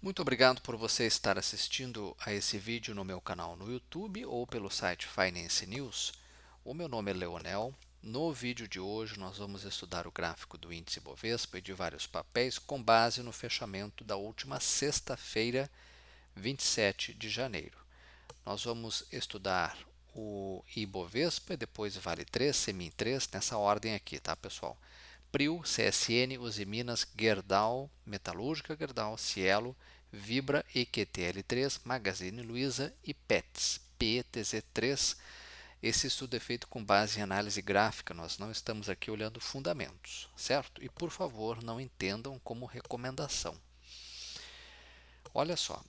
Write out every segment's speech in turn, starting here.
Muito obrigado por você estar assistindo a esse vídeo no meu canal no YouTube ou pelo site Finance News. O meu nome é Leonel. No vídeo de hoje nós vamos estudar o gráfico do índice Bovespa e de vários papéis com base no fechamento da última sexta-feira, 27 de janeiro. Nós vamos estudar o Ibovespa, depois Vale 3, Semin 3, nessa ordem aqui, tá, pessoal? Prio, CSN, Usiminas, Gerdau, Metalúrgica Gerdau, Cielo, Vibra, EQTL3, Magazine Luiza e Pets, PETZ3. Esse estudo é feito com base em análise gráfica, nós não estamos aqui olhando fundamentos, certo? E por favor, não entendam como recomendação. Olha só,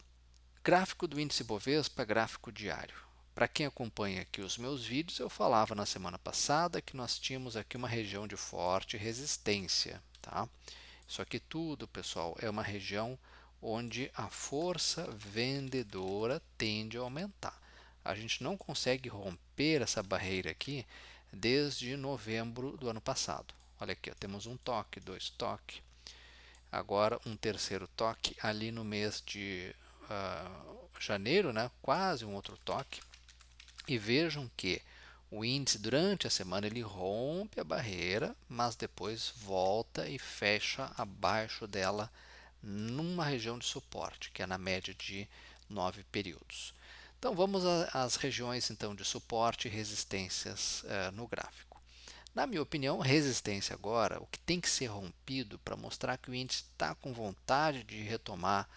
gráfico do índice Bovespa, gráfico diário. Para quem acompanha aqui os meus vídeos, eu falava na semana passada que nós tínhamos aqui uma região de forte resistência, tá? Isso aqui tudo, pessoal, é uma região onde a força vendedora tende a aumentar. A gente não consegue romper essa barreira aqui desde novembro do ano passado. Olha aqui, ó, temos um toque, dois toques, agora um terceiro toque ali no mês de janeiro, né? Quase um outro toque. E vejam que o índice durante a semana ele rompe a barreira, mas depois volta e fecha abaixo dela numa região de suporte, que é na média de 9 períodos. Então vamos às regiões então de suporte e resistências no gráfico. Na minha opinião, resistência agora, o que tem que ser rompido para mostrar que o índice está com vontade de retomar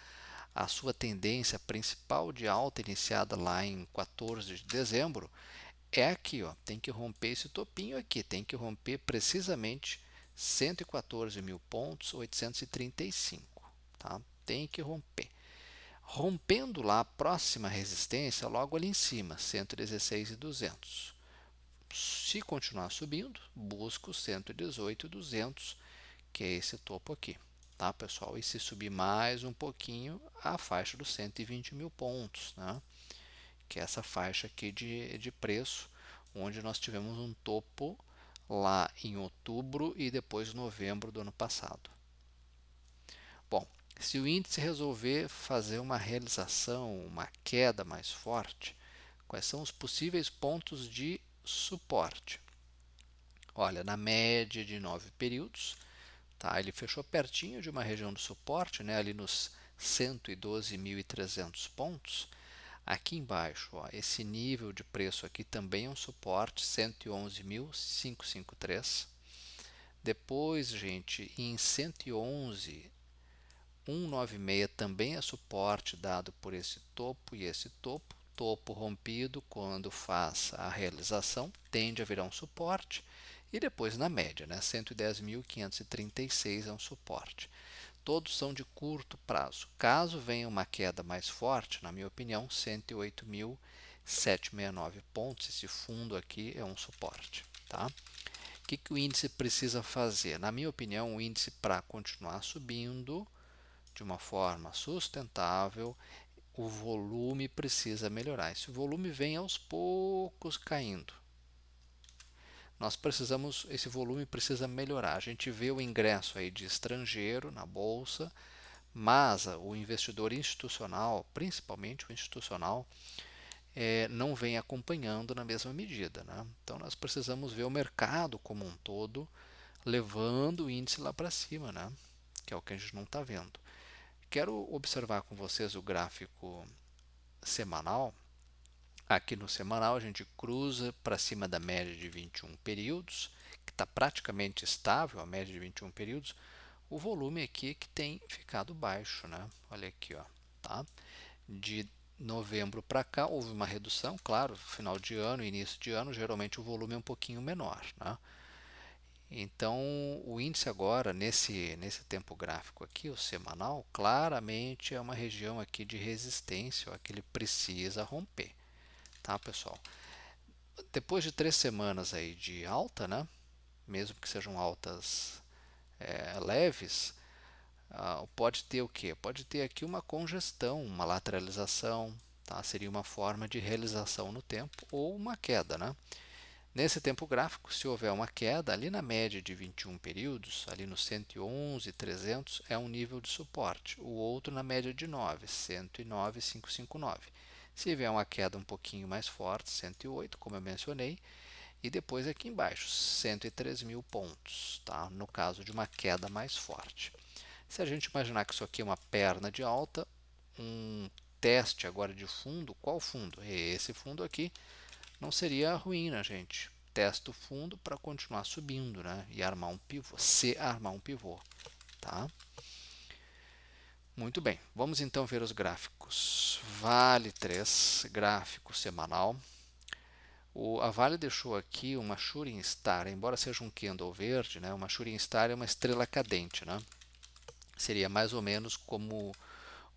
a sua tendência principal de alta iniciada lá em 14 de dezembro, é aqui, ó, tem que romper esse topinho aqui, tem que romper precisamente 114 mil pontos, 835, tá? Tem que romper. Rompendo lá a próxima resistência, logo ali em cima, 116,200. Se continuar subindo, busco 118,200, que é esse topo aqui, tá, pessoal? E se subir mais um pouquinho, a faixa dos 120 mil pontos, né? Que é essa faixa aqui de preço, onde nós tivemos um topo lá em outubro e depois novembro do ano passado. Bom, se o índice resolver fazer uma realização, uma queda mais forte, quais são os possíveis pontos de suporte? Olha, na média de 9 períodos, tá? Ele fechou pertinho de uma região de suporte, né? Ali nos 112.300 pontos. Aqui embaixo, ó, esse nível de preço aqui também é um suporte, 111.553. Depois, gente, em 111.196 também é suporte dado por esse topo e esse topo. Topo rompido quando faz a realização tende a virar um suporte. E depois na média, né, 110.536 é um suporte. Todos são de curto prazo. Caso venha uma queda mais forte, na minha opinião, 108.769 pontos. Esse fundo aqui é um suporte, tá? O que o índice precisa fazer? Na minha opinião, o índice para continuar subindo de uma forma sustentável, o volume precisa melhorar. Esse volume vem aos poucos caindo. Nós precisamos, esse volume precisa melhorar. A gente vê o ingresso aí de estrangeiro na bolsa, mas o investidor institucional, principalmente o institucional, não vem acompanhando na mesma medida, né? Então nós precisamos ver o mercado como um todo levando o índice lá para cima, né? Que é o que a gente não está vendo. Quero observar com vocês o gráfico semanal. Aqui no semanal a gente cruza para cima da média de 21 períodos, que está praticamente estável, a média de 21 períodos. O volume aqui que tem ficado baixo, né? Olha aqui, ó, tá? De novembro para cá houve uma redução, claro, final de ano, início de ano, geralmente o volume é um pouquinho menor, né? Então, o índice agora, nesse tempo gráfico aqui, o semanal, claramente é uma região aqui de resistência, ó, que ele precisa romper, tá, pessoal? Depois de 3 semanas aí de alta, né, mesmo que sejam altas leves, pode ter o quê? Pode ter aqui uma congestão, uma lateralização, tá? Seria uma forma de realização no tempo ou uma queda, né? Nesse tempo gráfico, se houver uma queda, ali na média de 21 períodos, ali no 111,300 é um nível de suporte. O outro na média de 9, 109,559. Se vier uma queda um pouquinho mais forte, 108, como eu mencionei, e depois aqui embaixo, 103 mil pontos, tá? No caso de uma queda mais forte. Se a gente imaginar que isso aqui é uma perna de alta, um teste agora de fundo, qual fundo? Esse fundo aqui não seria ruim, né, gente? Testa o fundo para continuar subindo, né? E armar um pivô, se armar um pivô, tá? Muito bem, vamos então ver os gráficos. Vale 3, gráfico semanal. A Vale deixou aqui uma Shooting Star, embora seja um candle verde, né? Uma Shooting Star é uma estrela cadente, né? Seria mais ou menos como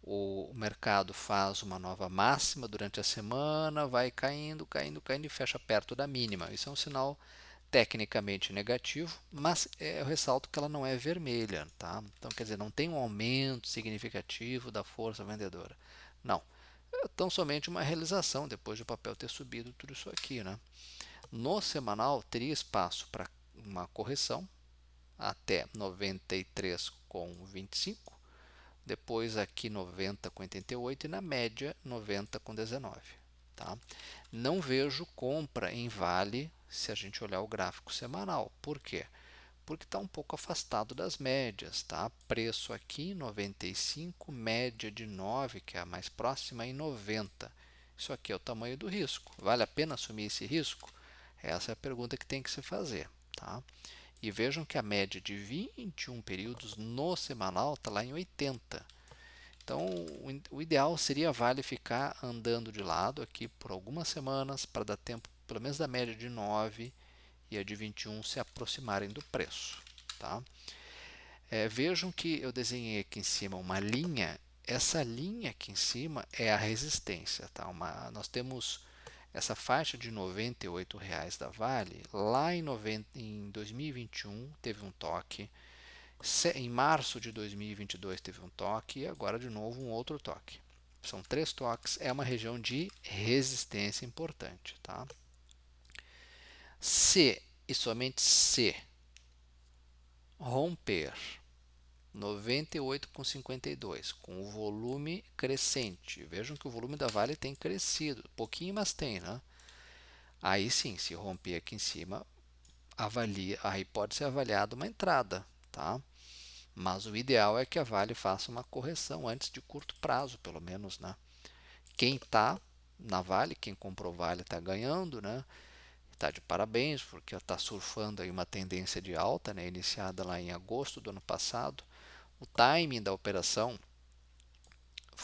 o mercado faz uma nova máxima durante a semana, vai caindo, caindo, caindo e fecha perto da mínima. Isso é um sinal tecnicamente negativo, mas eu ressalto que ela não é vermelha, tá? Então, quer dizer, não tem um aumento significativo da força vendedora. Não. É tão somente uma realização depois de o papel ter subido tudo isso aqui, né? No semanal, teria espaço para uma correção até 93,25, depois aqui 90,88 e na média 90,19. Tá? Não vejo compra em Vale se a gente olhar o gráfico semanal. Por quê? Porque está um pouco afastado das médias. Tá? Preço aqui 95, média de 9, que é a mais próxima, em 90. Isso aqui é o tamanho do risco. Vale a pena assumir esse risco? Essa é a pergunta que tem que se fazer. Tá? E vejam que a média de 21 períodos no semanal está lá em 80. Então, o ideal seria a Vale ficar andando de lado aqui por algumas semanas para dar tempo, pelo menos da média de 9 e a de 21 se aproximarem do preço. Tá? Vejam que eu desenhei aqui em cima uma linha. Essa linha aqui em cima é a resistência. Tá? Nós temos essa faixa de R$ 98,00 da Vale. Lá em 2021 teve um toque. Em março de 2022 teve um toque e agora de novo um outro toque. São 3 toques, é uma região de resistência importante. Tá? Se e somente se romper 98,52 com o volume crescente, vejam que o volume da Vale tem crescido, pouquinho, mas tem, né? Aí sim, se romper aqui em cima, aí pode ser avaliada uma entrada, tá? Mas o ideal é que a Vale faça uma correção antes de curto prazo, pelo menos, né? Quem está na Vale, quem comprou Vale está ganhando, né? Está de parabéns, porque está surfando aí uma tendência de alta, né? Iniciada lá em agosto do ano passado. O timing da operação,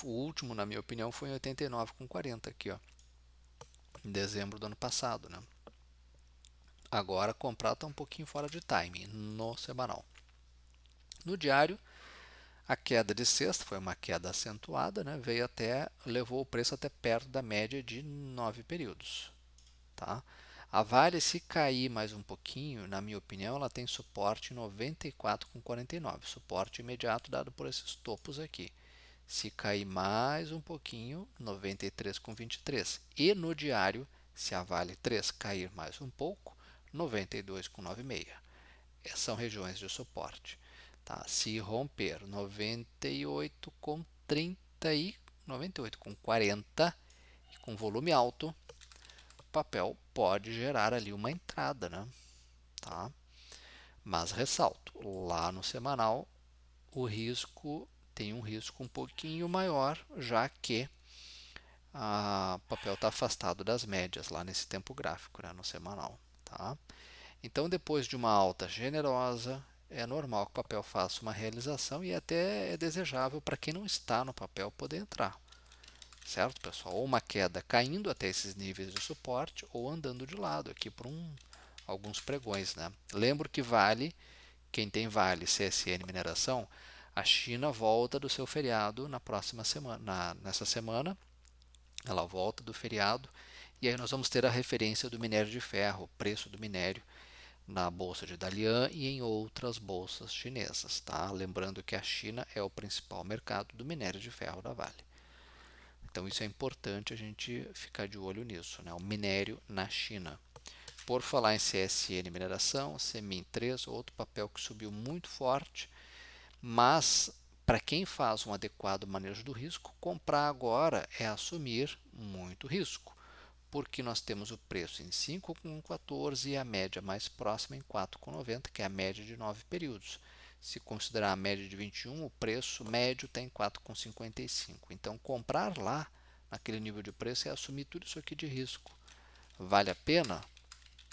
o último, na minha opinião, foi em 89,40 aqui, ó, em dezembro do ano passado, né? Agora comprar está um pouquinho fora de timing no semanal. No diário, a queda de sexta foi uma queda acentuada, né? Levou o preço até perto da média de 9 períodos. Tá? A Vale, se cair mais um pouquinho, na minha opinião, ela tem suporte em 94,49, suporte imediato dado por esses topos aqui. Se cair mais um pouquinho, 93,23. E no diário, se a Vale 3 cair mais um pouco, 92,96. São regiões de suporte. Tá? Se romper 98,30 e 98,40 e com volume alto, o papel pode gerar ali uma entrada, né? Tá? Mas ressalto, lá no semanal o risco tem um risco um pouquinho maior, já que o papel está afastado das médias lá nesse tempo gráfico, né, no semanal. Tá? Então, depois de uma alta generosa, é normal que o papel faça uma realização e até é desejável para quem não está no papel poder entrar. Certo, pessoal? Ou uma queda caindo até esses níveis de suporte ou andando de lado aqui por alguns pregões. Né? Lembro que Vale, quem tem Vale, CSN Mineração, a China volta do seu feriado na próxima semana, nessa semana, ela volta do feriado e aí nós vamos ter a referência do minério de ferro, o preço do minério na bolsa de Dalian e em outras bolsas chinesas. Tá? Lembrando que a China é o principal mercado do minério de ferro da Vale. Então isso é importante a gente ficar de olho nisso, né? O minério na China. por falar em CSN Mineração, CMIN3, outro papel que subiu muito forte, mas para quem faz um adequado manejo do risco, comprar agora é assumir muito risco, porque nós temos o preço em 5,14 e a média mais próxima em 4,90, que é a média de 9 períodos. Se considerar a média de 21, o preço médio está em 4,55. Então, comprar lá, naquele nível de preço, é assumir tudo isso aqui de risco. Vale a pena?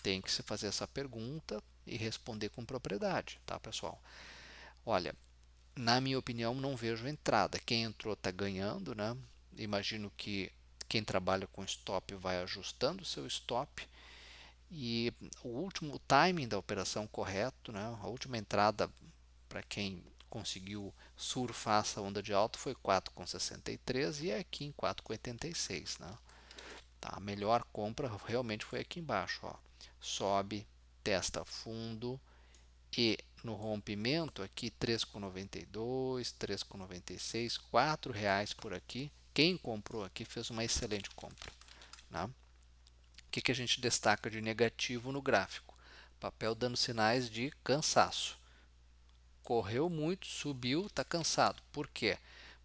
Tem que se fazer essa pergunta e responder com propriedade, tá, pessoal? Olha, na minha opinião, não vejo entrada. Quem entrou está ganhando, né? Imagino que quem trabalha com stop vai ajustando o seu stop e o último timing da operação correto, né? A última entrada para quem conseguiu surfar essa onda de alta foi 4,63 e é aqui em 4,86, né? Tá? A melhor compra realmente foi aqui embaixo, ó. Sobe, testa fundo e no rompimento aqui 3,92, 3,96, R$ 4 por aqui. Quem comprou aqui fez uma excelente compra, né? O que a gente destaca de negativo no gráfico? Papel dando sinais de cansaço. Correu muito, subiu, está cansado. Por quê?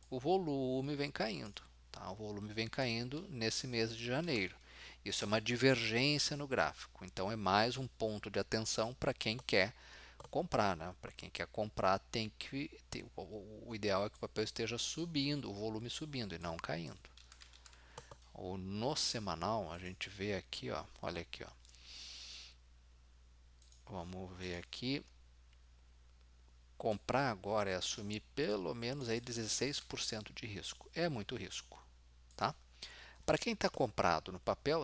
O volume vem caindo. Tá? O volume vem caindo nesse mês de janeiro. Isso é uma divergência no gráfico. Então é mais um ponto de atenção para quem quer comprar, né? Para quem quer comprar, tem que ter, o ideal é que o papel esteja subindo, o volume subindo e não caindo. Ou no semanal, a gente vê aqui, ó, olha aqui, ó. Vamos ver aqui. Comprar agora é assumir pelo menos aí 16% de risco. É muito risco, tá? Para quem está comprado no papel,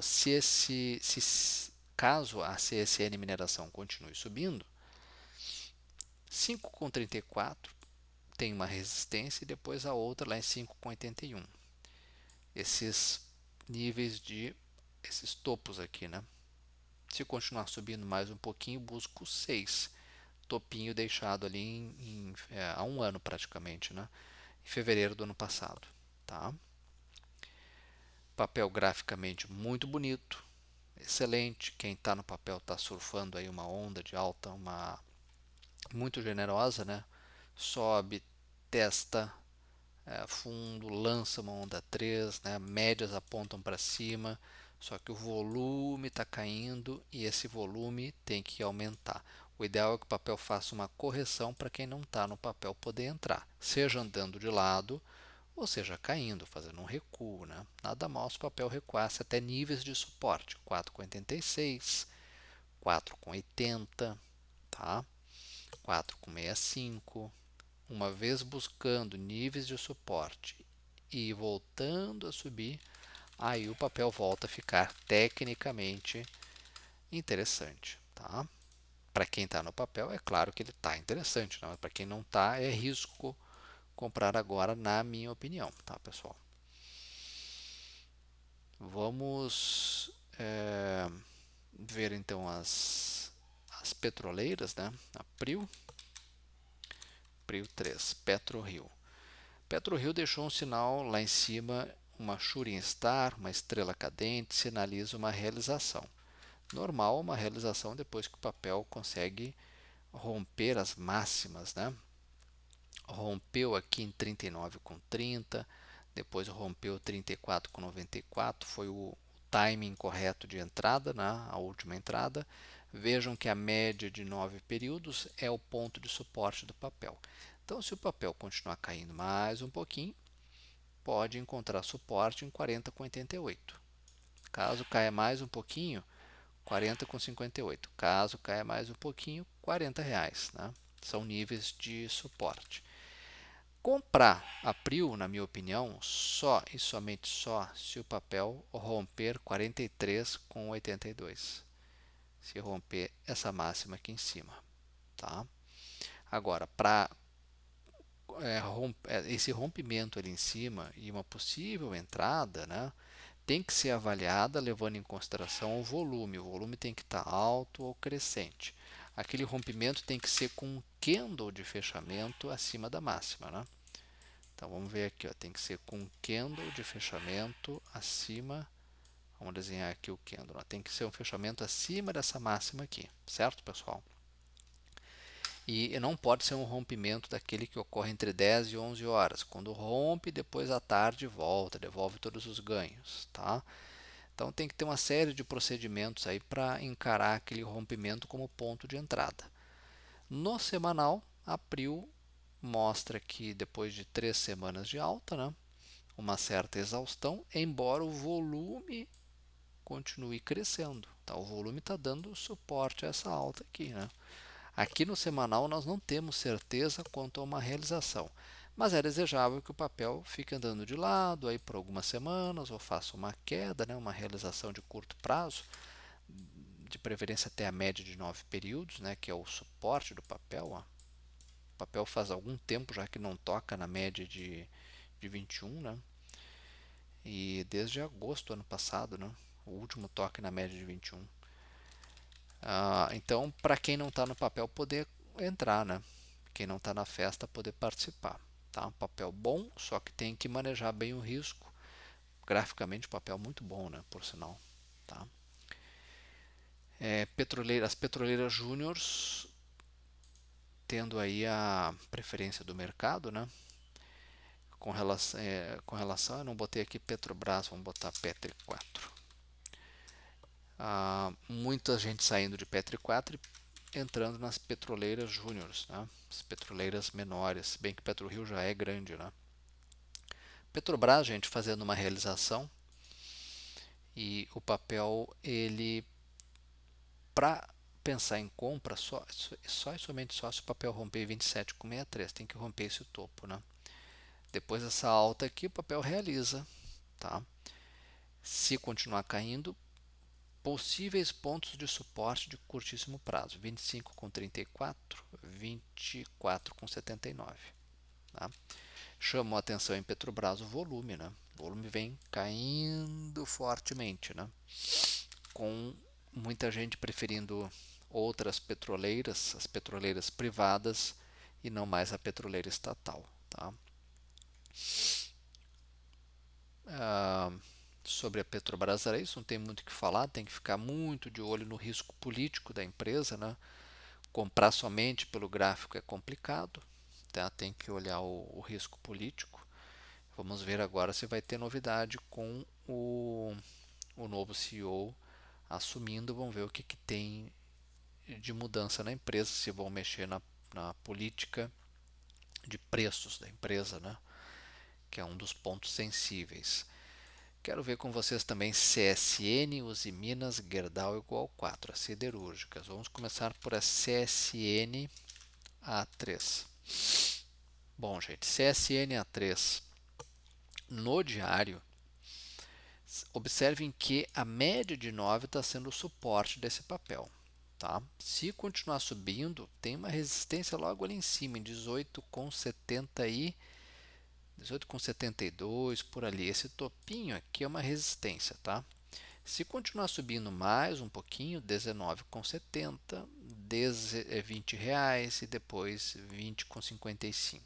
caso a CSN Mineração continue subindo, 5,34 tem uma resistência e depois a outra lá em 5,81. Esses níveis esses topos aqui, né? Se continuar subindo mais um pouquinho, busco 6. Topinho deixado ali há um ano praticamente, né? Em fevereiro do ano passado, tá? Papel graficamente muito bonito, excelente. Quem está no papel está surfando aí uma onda de alta, muito generosa, né? Sobe, testa fundo, lança uma onda 3, né? Médias apontam para cima, só que o volume está caindo e esse volume tem que aumentar. O ideal é que o papel faça uma correção para quem não está no papel poder entrar, seja andando de lado ou seja caindo, fazendo um recuo, né? Nada mal se o papel recuasse até níveis de suporte, 4,86, 4,80, tá? 4,65. Uma vez buscando níveis de suporte e voltando a subir, aí o papel volta a ficar tecnicamente interessante, tá? Para quem está no papel, é claro que ele está interessante, né? Para quem não está, é risco comprar agora, na minha opinião, tá, pessoal? Vamos ver então as petroleiras, né? A Prio 3, PetroRio. PetroRio deixou um sinal lá em cima, uma shooting star, uma estrela cadente, sinaliza uma realização. Normal, uma realização depois que o papel consegue romper as máximas, né? Rompeu aqui em 39,30, depois rompeu 34,94, foi o timing correto de entrada, né? A última entrada. Vejam que a média de 9 períodos é o ponto de suporte do papel. Então, se o papel continuar caindo mais um pouquinho, pode encontrar suporte em 40,88. Caso caia mais um pouquinho, 40,58. Caso caia mais um pouquinho, R$ 40, né? São níveis de suporte. Comprar a Prio, na minha opinião, só e somente só se o papel romper 43,82. Se romper essa máxima aqui em cima, tá? Agora, para esse rompimento ali em cima e uma possível entrada, né, tem que ser avaliada levando em consideração o volume. O volume tem que estar alto ou crescente. Aquele rompimento tem que ser com um candle de fechamento acima da máxima, né? Então vamos ver aqui, ó, tem que ser com um candle de fechamento acima, Vamos desenhar aqui o candle, ó. Tem que ser um fechamento acima dessa máxima aqui, certo, pessoal? E não pode ser um rompimento daquele que ocorre entre 10 e 11 horas. Quando rompe, depois à tarde volta, devolve todos os ganhos, tá? Então tem que ter uma série de procedimentos aí para encarar aquele rompimento como ponto de entrada. No semanal, abril mostra que depois de 3 semanas de alta, né, uma certa exaustão, embora o volume continue crescendo. Tá? O volume está dando suporte a essa alta aqui. Né? Aqui no semanal nós não temos certeza quanto a uma realização, mas é desejável que o papel fique andando de lado aí por algumas semanas ou faça uma queda, né, uma realização de curto prazo, de preferência até a média de 9 períodos, né, que é o suporte do papel. Ó. O papel faz algum tempo já que não toca na média de 21, né? E desde agosto do ano passado, né? O último toque na média de 21. Então, para quem não está no papel poder entrar, né? Quem não está na festa poder participar. Tá? Um papel bom, só que tem que manejar bem o risco. Graficamente, o papel muito bom, né? Por sinal. Tá? As petroleiras júniors tendo aí a preferência do mercado, né? Com relação, eu não botei aqui Petrobras, vamos botar Petri 4. Muita gente saindo de Petri 4 e entrando nas petroleiras júniores, né? As petroleiras menores, bem que PetroRio já é grande, né? Petrobras, gente, fazendo uma realização e o papel, ele, para pensar em compra, só e somente só se o papel romper 27,63, tem que romper esse topo, né? Depois dessa alta aqui, o papel realiza, tá? Se continuar caindo, possíveis pontos de suporte de curtíssimo prazo: 25,34, 24,79. Tá? Chamou a atenção em Petrobras o volume, né? O volume vem caindo fortemente, né? Com muita gente preferindo outras petroleiras, as petroleiras privadas e não mais a petroleira estatal. Tá? Sobre a Petrobras era isso, não tem muito o que falar, tem que ficar muito de olho no risco político da empresa, né? Comprar somente pelo gráfico é complicado, tá? Tem que olhar o risco político. Vamos ver agora se vai ter novidade com o novo CEO assumindo, vamos ver o que tem de mudança na empresa, se vão mexer na política de preços da empresa, né? Que é um dos pontos sensíveis. Quero ver com vocês também CSN, Usiminas, Gerdau igual 4, as siderúrgicas. Vamos começar por a CSN A3. Bom, gente, CSN A3 no diário, observem que a média de 9 está sendo o suporte desse papel. Tá? Se continuar subindo, tem uma resistência logo ali em cima, em 18,72 por ali. Esse topinho aqui é uma resistência, tá? Se continuar subindo mais um pouquinho, 19,70, R$ 20 e depois 20,55.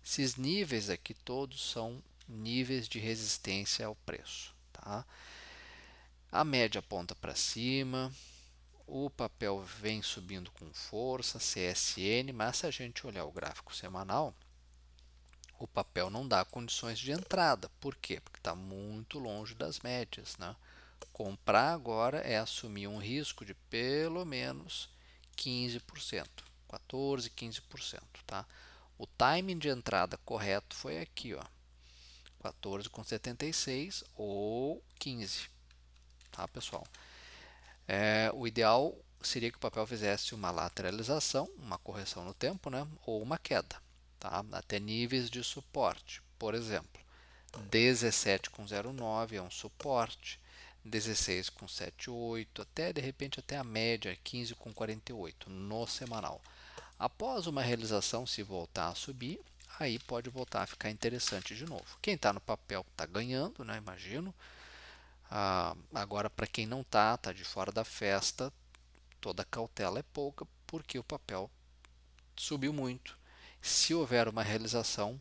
Esses níveis aqui todos são níveis de resistência ao preço, tá? A média aponta para cima, o papel vem subindo com força, CSN, mas se a gente olhar o gráfico semanal, o papel não dá condições de entrada. Por quê? Porque está muito longe das médias, né? Comprar agora é assumir um risco de pelo menos 15%, 14, 15%, tá? O timing de entrada correto foi aqui, ó, 14,76 ou 15, tá, pessoal? O ideal seria que o papel fizesse uma lateralização, uma correção no tempo, né, ou uma queda, tá? Até níveis de suporte. Por exemplo, 17,09 é um suporte, 16,78, até de repente até a média 15,48 no semanal. Após uma realização, se voltar a subir, aí pode voltar a ficar interessante de novo. Quem está no papel está ganhando, né? Imagino. Agora, para quem não está de fora da festa, toda cautela é pouca, porque o papel subiu muito. Se houver uma realização,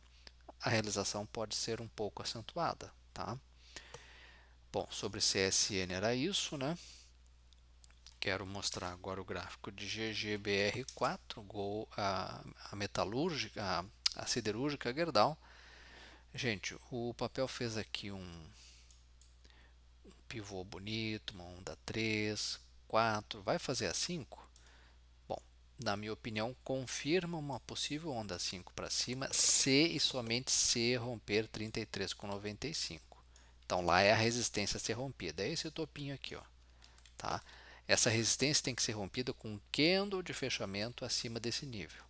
a realização pode ser um pouco acentuada, tá? Bom, sobre CSN era isso, né? Quero mostrar agora o gráfico de GGBR4, a metalúrgica, a siderúrgica Gerdau. Gente, o papel fez aqui um pivô bonito, uma onda 3, 4, vai fazer a 5? Bom, na minha opinião, confirma uma possível onda 5 para cima, se e somente se romper 33,95. Então lá é a resistência a ser rompida, é esse topinho aqui, ó, tá? Essa resistência tem que ser rompida com um candle de fechamento acima desse nível,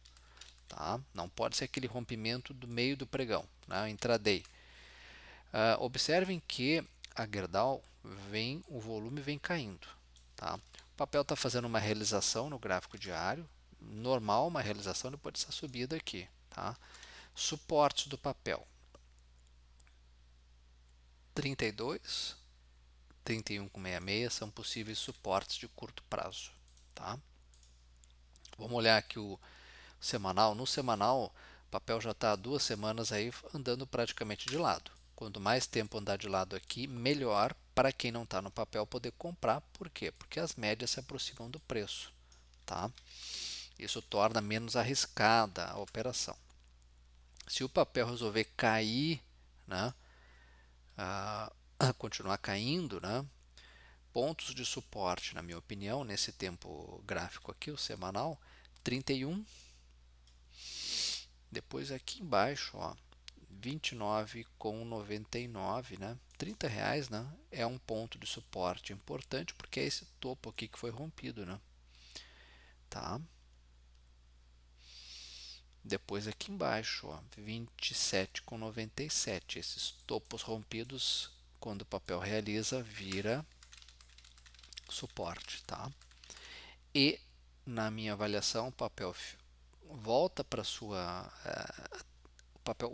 tá? Não pode ser aquele rompimento do meio do pregão, né? Intraday. Observem que a Gerdau o volume vem caindo, tá? O papel está fazendo uma realização no gráfico diário, normal, uma realização depois dessa subida aqui, tá? Suportes do papel: 32, 31,66 são possíveis suportes de curto prazo, tá? Vamos olhar aqui o semanal. No semanal, o papel já está há 2 semanas aí andando praticamente de lado. Quanto mais tempo andar de lado aqui, melhor para quem não está no papel poder comprar. Por quê? Porque as médias se aproximam do preço, tá? Isso torna menos arriscada a operação. Se o papel resolver cair, né, continuar caindo, né, pontos de suporte, na minha opinião, nesse tempo gráfico aqui, o semanal, 31. Depois aqui embaixo, ó, 29,99, né? R$ 30, né? É um ponto de suporte importante porque é esse topo aqui que foi rompido, né? Tá? Depois aqui embaixo, ó, 27,97. Esses topos rompidos, quando o papel realiza, vira suporte, tá? E na minha avaliação, o papel volta para sua o papel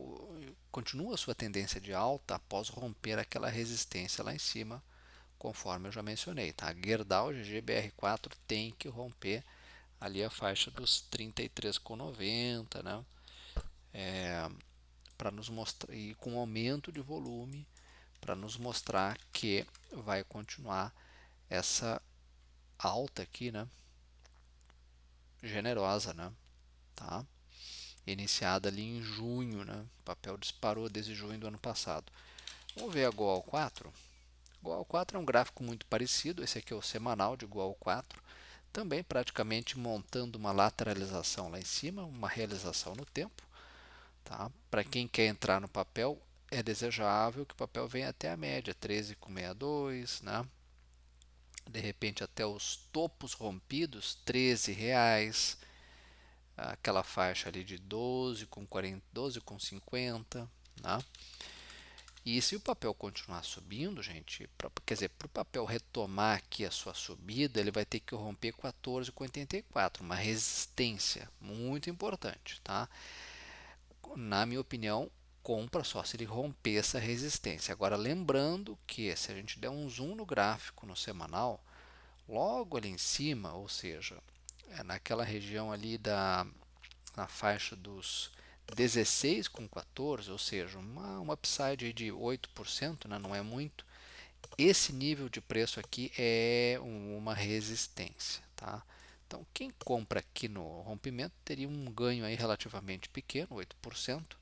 continua a sua tendência de alta após romper aquela resistência lá em cima, conforme eu já mencionei, tá? Gerdau GGBR4 tem que romper ali a faixa dos 33,90, né? Para nos mostrar, e com aumento de volume, para nos mostrar que vai continuar essa alta aqui, né? Generosa, né? Tá? Iniciada ali em junho, né? O papel disparou desde junho do ano passado. Vamos ver a Goal 4. Goal 4 é um gráfico muito parecido, esse aqui é o semanal de Goal 4, também praticamente montando uma lateralização lá em cima, uma realização no tempo. Tá? Para quem quer entrar no papel, é desejável que o papel venha até a média, 13,62, né? De repente até os topos rompidos, R$ 13, aquela faixa ali de 12,40, 12,50, né? E se o papel continuar subindo, gente, quer dizer, para o papel retomar aqui a sua subida, ele vai ter que romper 14,84, uma resistência muito importante, tá? Na minha opinião, compra só se ele romper essa resistência. Agora, lembrando que se a gente der um zoom no gráfico no semanal, logo ali em cima, ou seja, naquela região ali na faixa dos 16,14, ou seja, uma upside de 8%, né, não é muito. Esse nível de preço aqui é uma resistência, tá? Então, quem compra aqui no rompimento teria um ganho aí relativamente pequeno, 8%,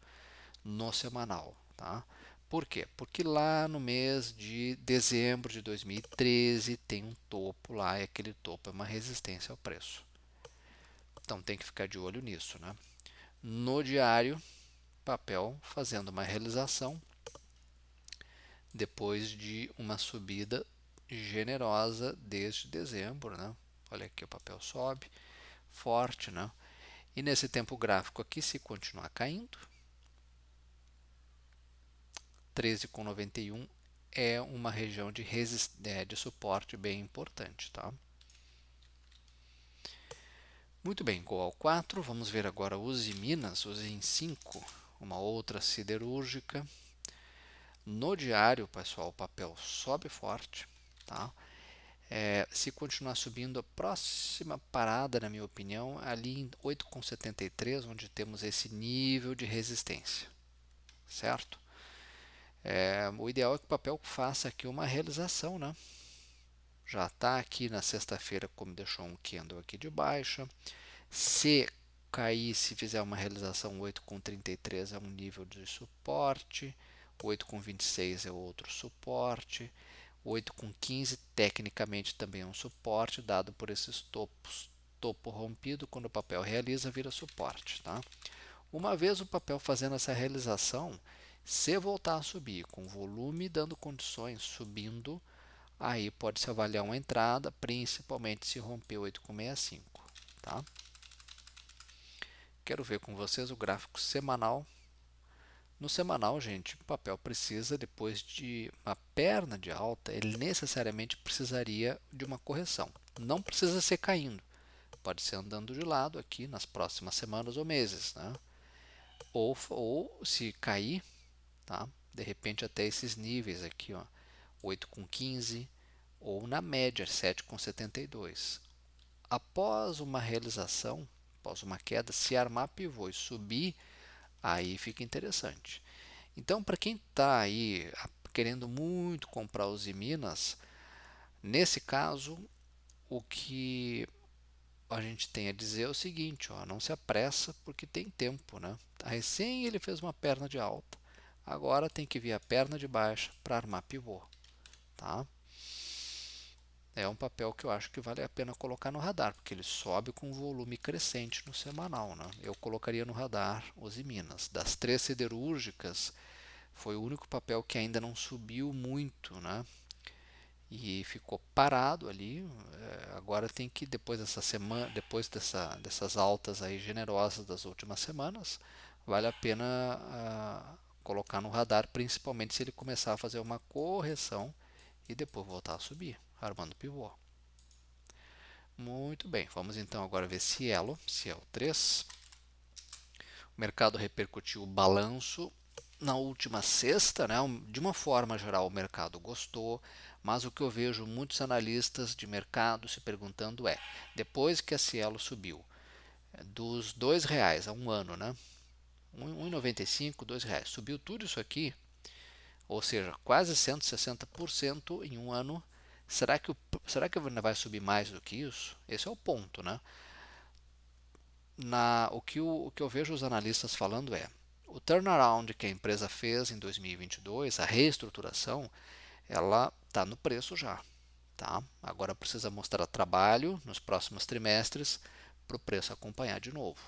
no semanal, tá? Por quê? Porque lá no mês de dezembro de 2013 tem um topo lá e aquele topo é uma resistência ao preço. Então tem que ficar de olho nisso, né? No diário, papel fazendo uma realização depois de uma subida generosa desde dezembro, né? Olha aqui, o papel sobe forte, né? E nesse tempo gráfico aqui, se continuar caindo, 13,91 é uma região de suporte bem importante, tá? Muito bem, Goal 4, vamos ver agora Usiminas, Usim 5, uma outra siderúrgica. No diário, pessoal, o papel sobe forte, tá? Se continuar subindo, a próxima parada, na minha opinião, ali em 8,73, onde temos esse nível de resistência, certo? O ideal é que o papel faça aqui uma realização, né? Já está aqui na sexta-feira, como deixou um candle aqui de baixa. Se cair, se fizer uma realização 8,33 é um nível de suporte, 8,26 é outro suporte, 8,15 tecnicamente também é um suporte, dado por esses topos. Topo rompido, quando o papel realiza, vira suporte. Tá? Uma vez o papel fazendo essa realização, se voltar a subir, com volume dando condições, subindo, aí pode-se avaliar uma entrada, principalmente se romper 8,65. Tá? Quero ver com vocês o gráfico semanal. No semanal, gente, o papel precisa, depois de uma perna de alta, ele necessariamente precisaria de uma correção. Não precisa ser caindo, pode ser andando de lado aqui nas próximas semanas ou meses. Né? Ou se cair, tá? De repente até esses níveis aqui, ó, 8,15 ou na média 7,72. Após uma realização, após uma queda, se armar pivô e subir, aí fica interessante. Então, para quem está aí querendo muito comprar os Minas, nesse caso, o que a gente tem a dizer é o seguinte, ó, não se apressa porque tem tempo, né? Recém ele fez uma perna de alta, agora tem que vir a perna de baixa para armar pivô, tá? É um papel que eu acho que vale a pena colocar no radar, porque ele sobe com volume crescente no semanal, né? Eu colocaria no radar os Minas. Das três siderúrgicas, foi o único papel que ainda não subiu muito, né? E ficou parado ali. Agora tem que, depois dessa semana, depois dessas altas aí generosas das últimas semanas, vale a pena colocar no radar, principalmente se ele começar a fazer uma correção e depois voltar a subir, armando pivô. Muito bem, vamos então agora ver Cielo 3. O mercado repercutiu o balanço na última sexta, né? De uma forma geral o mercado gostou, mas o que eu vejo muitos analistas de mercado se perguntando é, depois que a Cielo subiu dos R$ 2 a um ano, né? 1,95, R$ 2, subiu tudo isso aqui, ou seja, quase 160% em um ano. Será que ainda vai subir mais do que isso? Esse é o ponto, né? O que eu vejo os analistas falando é o turnaround que a empresa fez em 2022, a reestruturação, ela está no preço já. Tá? Agora precisa mostrar trabalho nos próximos trimestres para o preço acompanhar de novo.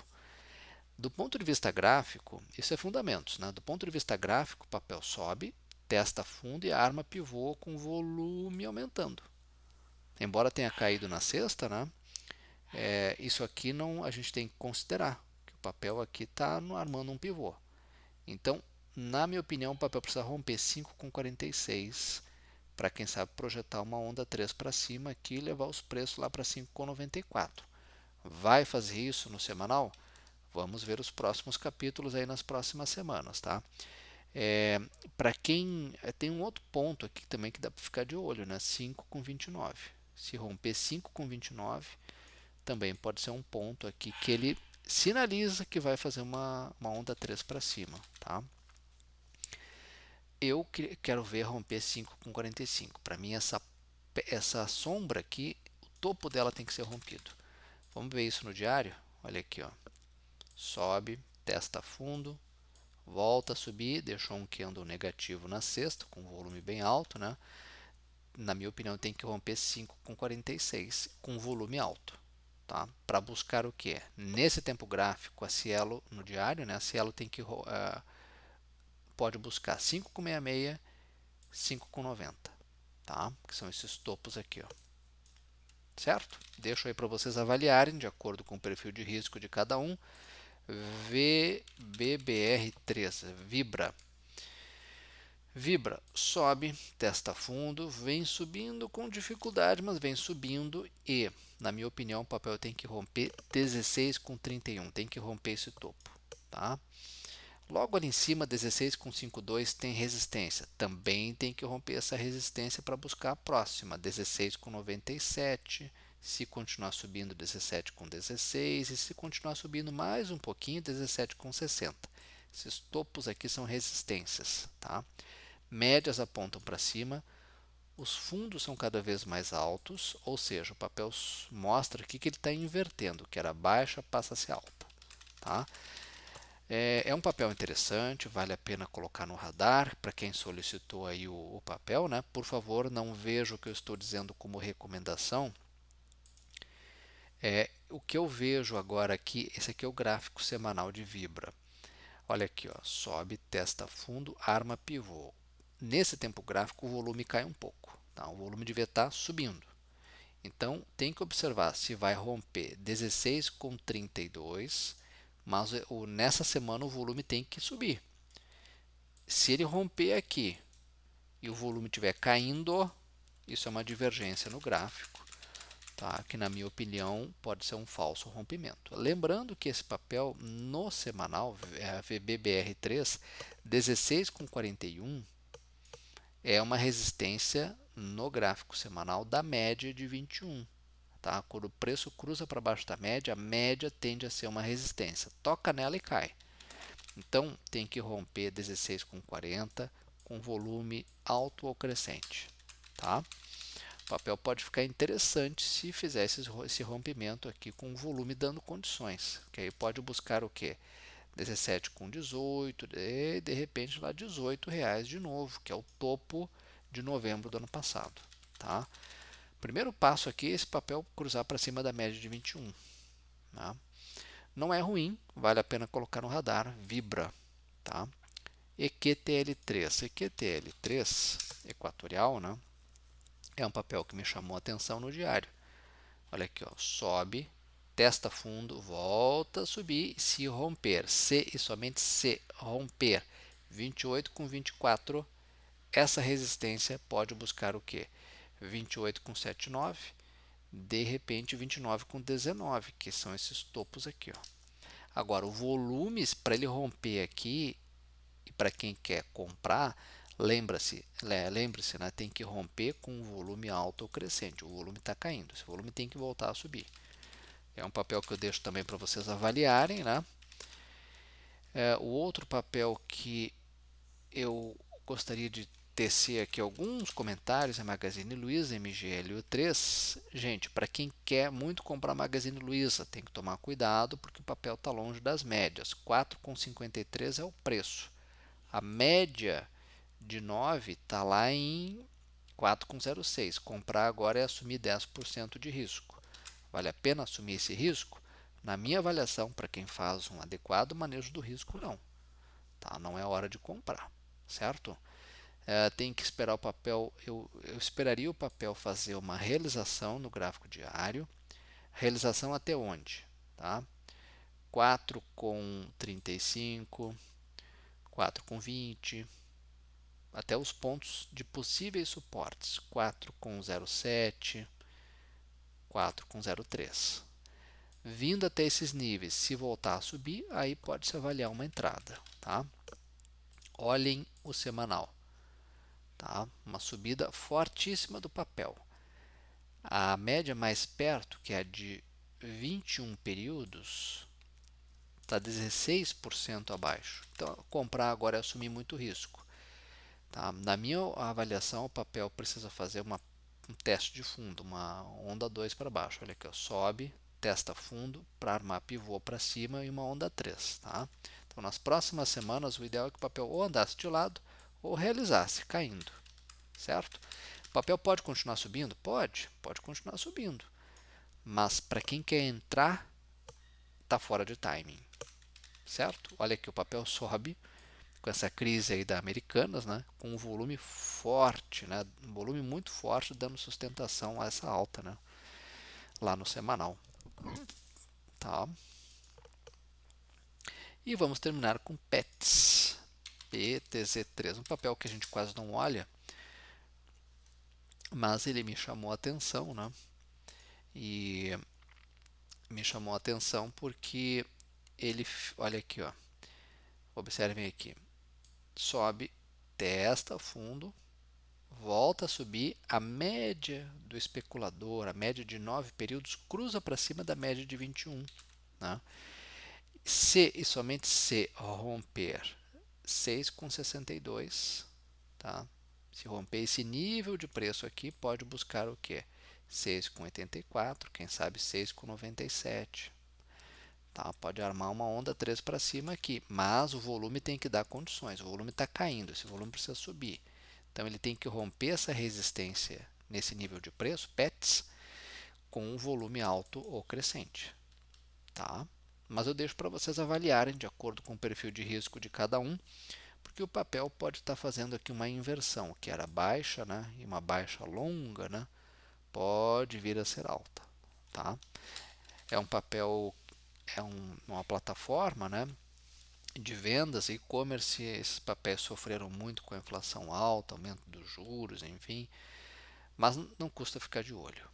Do ponto de vista gráfico, isso é fundamentos. Né? Do ponto de vista gráfico, o papel sobe, testa fundo e arma pivô com volume aumentando. Embora tenha caído na sexta, né? Isso aqui não a gente tem que considerar, que o papel aqui está armando um pivô. Então, na minha opinião, o papel precisa romper 5,46 para quem sabe projetar uma onda 3 para cima aqui e levar os preços lá para 5,94. Vai fazer isso no semanal? Vamos ver os próximos capítulos aí nas próximas semanas, tá? Para quem tem um outro ponto aqui também que dá para ficar de olho, né? 5,29. Se romper 5,29, também pode ser um ponto aqui que ele sinaliza que vai fazer uma onda 3 para cima, tá? Eu quero ver romper 5,45. Para mim, essa sombra aqui, o topo dela tem que ser rompido. Vamos ver isso no diário? Olha aqui, ó. Sobe, testa fundo, volta a subir, deixou um candle negativo na sexta, com volume bem alto, né? Na minha opinião, tem que romper 5,46 com volume alto. Tá? Para buscar o que? Nesse tempo gráfico, a Cielo no diário, né? A Cielo tem que pode buscar 5,66, 5,90, tá? Que são esses topos aqui, ó. Certo? Deixo aí para vocês avaliarem de acordo com o perfil de risco de cada um. VBBR3, Vibra, sobe, testa fundo, vem subindo com dificuldade, mas vem subindo e, na minha opinião, o papel tem que romper 16,31, tem que romper esse topo, tá? Logo ali em cima, 16,52 tem resistência, também tem que romper essa resistência para buscar a próxima, 16,97, se continuar subindo 17,16 e se continuar subindo mais um pouquinho, 17,60. Esses topos aqui são resistências, tá? médias apontam para cima, os fundos são cada vez mais altos, ou seja, o papel mostra aqui que ele está invertendo, que era baixa passa a ser alta. Tá? É um papel interessante, vale a pena colocar no radar para quem solicitou aí o papel, né? Por favor, não veja o que eu estou dizendo como recomendação. O que eu vejo agora aqui, esse aqui é o gráfico semanal de Vibra. Olha aqui, ó, sobe, testa fundo, arma pivô. Nesse tempo gráfico o volume cai um pouco, tá? O volume devia estar subindo. Então tem que observar se vai romper 16,32, mas nessa semana o volume tem que subir. Se ele romper aqui e o volume estiver caindo, isso é uma divergência no gráfico, tá? Que na minha opinião pode ser um falso rompimento. Lembrando que esse papel no semanal, VBBR3, 16,41 é uma resistência no gráfico semanal da média de 21. Tá? Quando o preço cruza para baixo da média, a média tende a ser uma resistência. Toca nela e cai. Então tem que romper 16,40 com volume alto ou crescente. Tá? O papel pode ficar interessante se fizer esse rompimento aqui com o volume dando condições. Que aí pode buscar o que? 17,18 e de repente lá R$ 18 de novo, que é o topo de novembro do ano passado. Tá? Primeiro passo aqui é esse papel cruzar para cima da média de 21. Tá? Não é ruim, vale a pena colocar no radar, vibra. Tá? EQTL3. EQTL3 equatorial, né? É um papel que me chamou a atenção no diário. Olha aqui, ó, sobe, testa fundo, volta a subir, se romper, se e somente se romper 28,24, essa resistência pode buscar o que? 28,79, de repente 29,19, que são esses topos aqui. Ó. Agora, o volume, para ele romper aqui, e para quem quer comprar, lembre-se, né, tem que romper com um volume alto ou crescente. O volume está caindo, esse volume tem que voltar a subir. É um papel que eu deixo também para vocês avaliarem. Né? O outro papel que eu gostaria de tecer aqui alguns comentários é Magazine Luiza, MGLU3. Gente, para quem quer muito comprar Magazine Luiza, tem que tomar cuidado porque o papel está longe das médias. 4,53 é o preço. A média de 9 está lá em 4,06. Comprar agora é assumir 10% de risco. Vale a pena assumir esse risco? Na minha avaliação, para quem faz um adequado manejo do risco, não. Tá? Não é hora de comprar, certo? Tem que esperar o papel, eu esperaria o papel fazer uma realização no gráfico diário. Realização até onde? Tá? 4,35, 4,20, até os pontos de possíveis suportes, 4,07, 4,03. Vindo até esses níveis, se voltar a subir, aí pode-se avaliar uma entrada. Tá? Olhem o semanal. Tá? Uma subida fortíssima do papel. A média mais perto, que é a de 21 períodos, está 16% abaixo. Então, comprar agora é assumir muito risco. Tá? Na minha avaliação, o papel precisa fazer um teste de fundo, uma onda 2 para baixo. Olha aqui, ó, sobe, testa fundo para armar pivô para cima e uma onda 3. Tá? Então, nas próximas semanas, o ideal é que o papel ou andasse de lado ou realizasse, caindo. Certo? O papel pode continuar subindo? Pode continuar subindo. Mas para quem quer entrar, está fora de timing. Certo? Olha aqui, o papel sobe com essa crise aí da Americanas, né? Com um volume forte, né? Um volume muito forte, dando sustentação a essa alta, né? Lá no semanal. Tá? E vamos terminar com PETS. PTZ3, um papel que a gente quase não olha, mas ele me chamou a atenção, né? E me chamou a atenção porque ele, olha aqui, ó, observem aqui, sobe, testa fundo, volta a subir, a média do especulador, a média de 9 períodos, cruza para cima da média de 21. Né? Se e somente se romper 6,62, tá? Se romper esse nível de preço aqui, pode buscar o quê? 6,84, quem sabe 6,97. Tá? Pode armar uma onda 3 para cima aqui, mas o volume tem que dar condições. O volume está caindo, esse volume precisa subir. Então ele tem que romper essa resistência nesse nível de preço, PETS, com um volume alto ou crescente. Tá? Mas eu deixo para vocês avaliarem de acordo com o perfil de risco de cada um, porque o papel pode estar fazendo aqui uma inversão, que era baixa, né, e uma baixa longa, né, pode vir a ser alta. Tá? É um papel, uma plataforma, né, de vendas, e-commerce. Esses papéis sofreram muito com a inflação alta, aumento dos juros, enfim, mas não custa ficar de olho.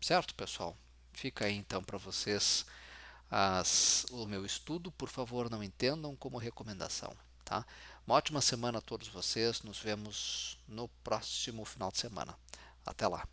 Certo, pessoal? Fica aí então para vocês o meu estudo. Por favor, não entendam como recomendação. Tá? Uma ótima semana a todos vocês. Nos vemos no próximo final de semana. Até lá.